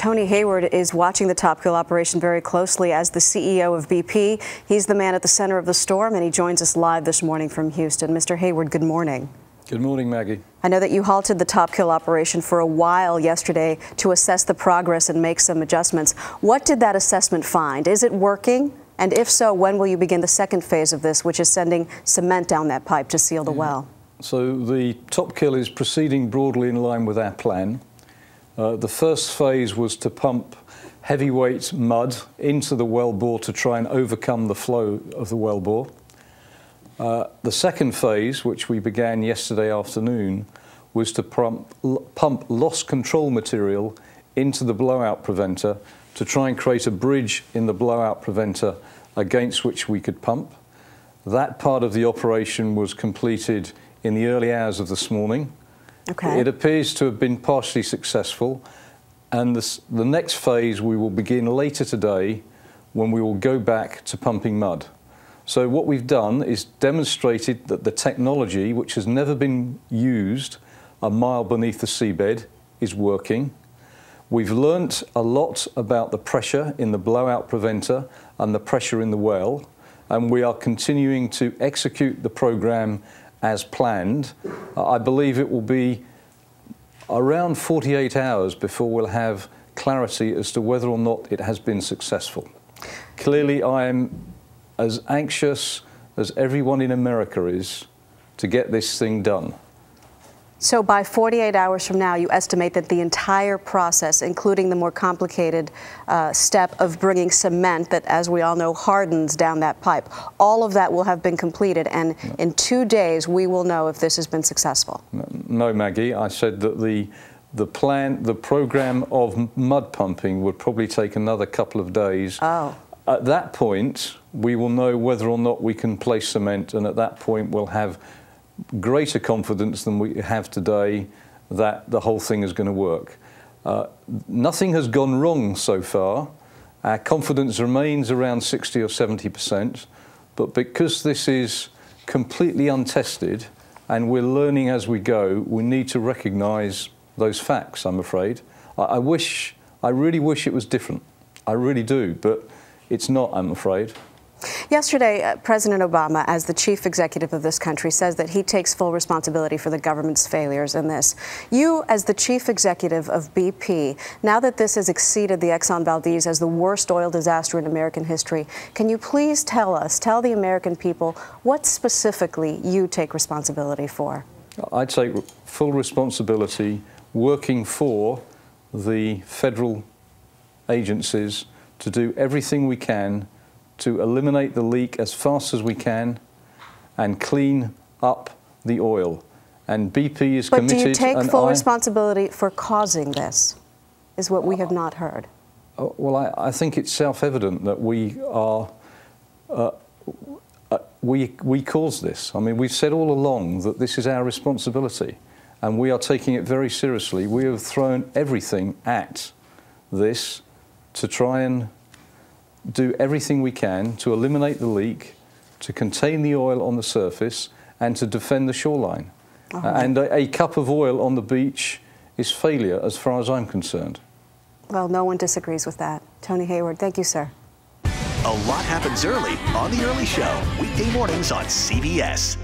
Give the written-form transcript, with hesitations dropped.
Tony Hayward is watching the Top Kill operation very closely as the CEO of BP. He's the man at the center of the storm, and he joins us live this morning from Houston. Mr. Hayward, good morning. Good morning, Maggie. I know that you halted the Top Kill operation for a while yesterday to assess the progress and make some adjustments. What did that assessment find? Is it working? And if so, when will you begin the second phase of this, which is sending cement down that pipe to seal the well? So the Top Kill is proceeding broadly in line with our plan. The first phase was to pump heavyweight mud into the well bore to try and overcome the flow of the well bore. The second phase, which we began yesterday afternoon, was to pump loss control material into the blowout preventer to try and create a bridge in the blowout preventer against which we could pump. That part of the operation was completed in the early hours of this morning. Okay. It appears to have been partially successful, and the next phase we will begin later today, when we will go back to pumping mud. So what we've done is demonstrated that the technology, which has never been used a mile beneath the seabed, is working. We've learnt a lot about the pressure in the blowout preventer and the pressure in the well, and we are continuing to execute the program as planned. I believe it will be around 48 hours before we'll have clarity as to whether or not it has been successful. Clearly, I am as anxious as everyone in America is to get this thing done. So by 48 hours from now, you estimate that the entire process, including the more complicated step of bringing cement that, as we all know, hardens down that pipe, all of that will have been completed, and in 2 days we will know if this has been successful. No, Maggie, I said that the program of mud pumping would probably take another couple of days. Oh. At that point, we will know whether or not we can place cement, and at that point we'll have greater confidence than we have today that the whole thing is going to work. Nothing has gone wrong so far. Our confidence remains around 60 or 70%, but because this is completely untested and we're learning as we go, we need to recognise those facts, I'm afraid. I really wish it was different. I really do, but it's not, I'm afraid. Yesterday, President Obama, as the chief executive of this country, says that he takes full responsibility for the government's failures in this. You, as the chief executive of BP, now that this has exceeded the Exxon Valdez as the worst oil disaster in American history, can you please tell the American people, what specifically you take responsibility for? I take full responsibility working for the federal agencies to do everything we can to eliminate the leak as fast as we can and clean up the oil. And BP is committed. But do you take full responsibility for causing this, is what we have not heard? Well, I think it's self-evident that we caused this. I mean, we've said all along that this is our responsibility, and we are taking it very seriously. We have thrown everything at this to try and do everything we can to eliminate the leak, to contain the oil on the surface, and to defend the shoreline. And a cup of oil on the beach is failure as far as I'm concerned. Well, no one disagrees with that. Tony Hayward, thank you, sir. A lot happens early on The Early Show, weekday mornings on CBS.